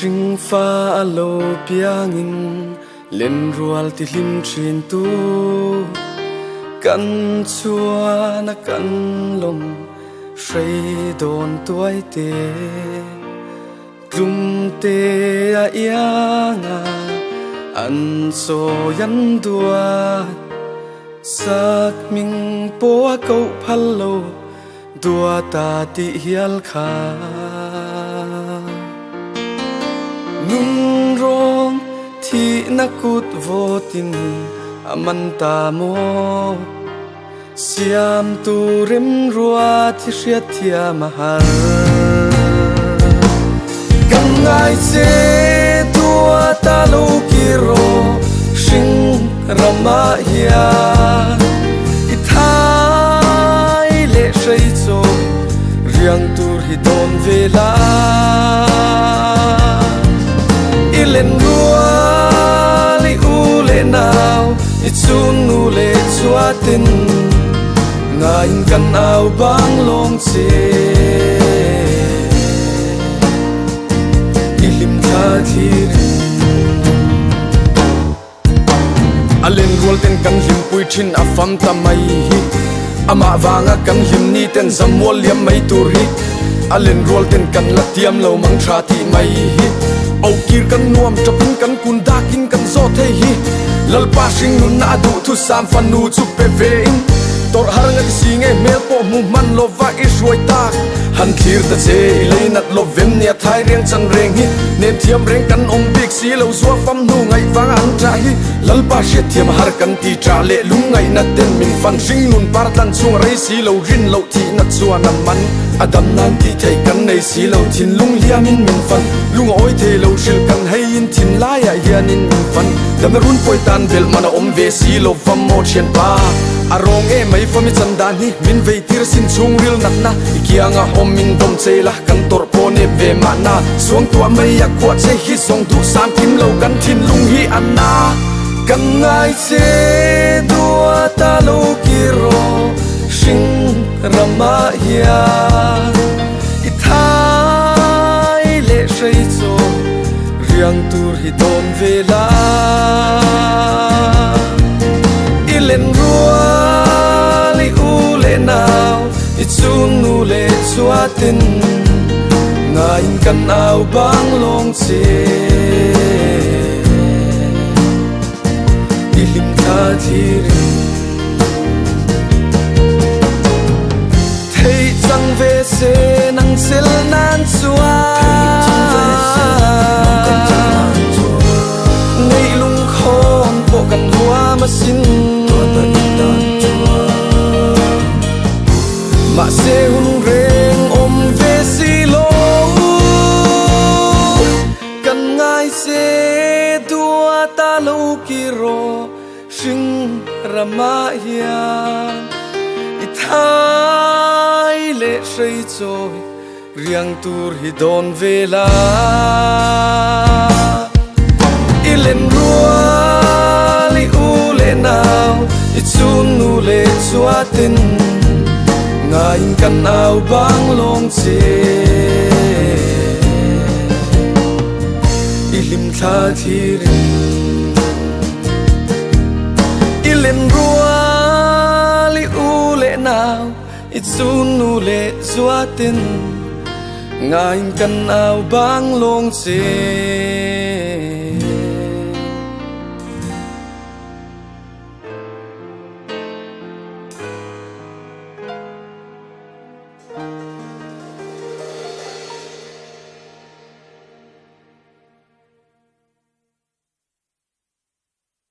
Ring pha alo piangin len rual ti lim trin tu kan chua na kan lom shrei don tuai te tlum te a ianga an so yan dua sak ming po a kau phalo dua ta ti hial kha nun rong thi nakut votin amanta mo siam tu rem rua thi ria thia mahar kam ngai che tua ta lo kiro sing rama hia i thai le sei cho riang tur hi don vela ilen rua li u le nào i chun nu le chuatin ngain kan au bang long che ilim tha thir alen rual ten kan him pui thin a fam ta mai hi ama wanga kan him ni ten zamwal liam mai tur hi alen rual ten kan latiam lo mang tha ti mai hi au kir kan nuam chapin kan kun dakin kan zo the hi lalpa sing nun na du thu sam fan nu chu pe vein tor har ngat singe mel po mu man lova i ruai ta han thir ta che lei nat lo vem nia thai riang chan reng hi nem thiam reng kan om bik si lo zo fam nu ngai wang an tra hi lalpa she thiam har kan ti tra le lung ngai na ten min fan sing nun par tan chung rei si lo rin lo thi na chuan an man adam nan ti thei kan nei si lo thin lung liamin min fan lung oi the lo shil kan hei in thin la ya hian in min fan dam run poi tan bel mana om ve si lo fam mo chen pa arong e mai fami chandan hi min vei tir sin chung ril nat na ikianga om min dom chela kan tor po ne ve ma na suang tua mai ya kwa che hi song du sam kim lo kan thin lung hi anna kan ngai che dua ta lo kiro sing rama hia i thai le sei cho riang tur hi don vela ilen rua li u le nào i chun nu le chuatin ngain kan au bang long che ilim tha thir thei chang ve se nang sel nan chua ngei lung khon po kan hua ma sin ma se hun reng om ve si lo kan ngai se dua ta lo kiro sing rama hian i thai le sei choi riang tur hi don vela ilen rua li u le nào i chun nu le chuatin ngain kan au bang long che ilim tha thir ilen rua li u le nào i chun nu le chuatin ngain kan au bang long che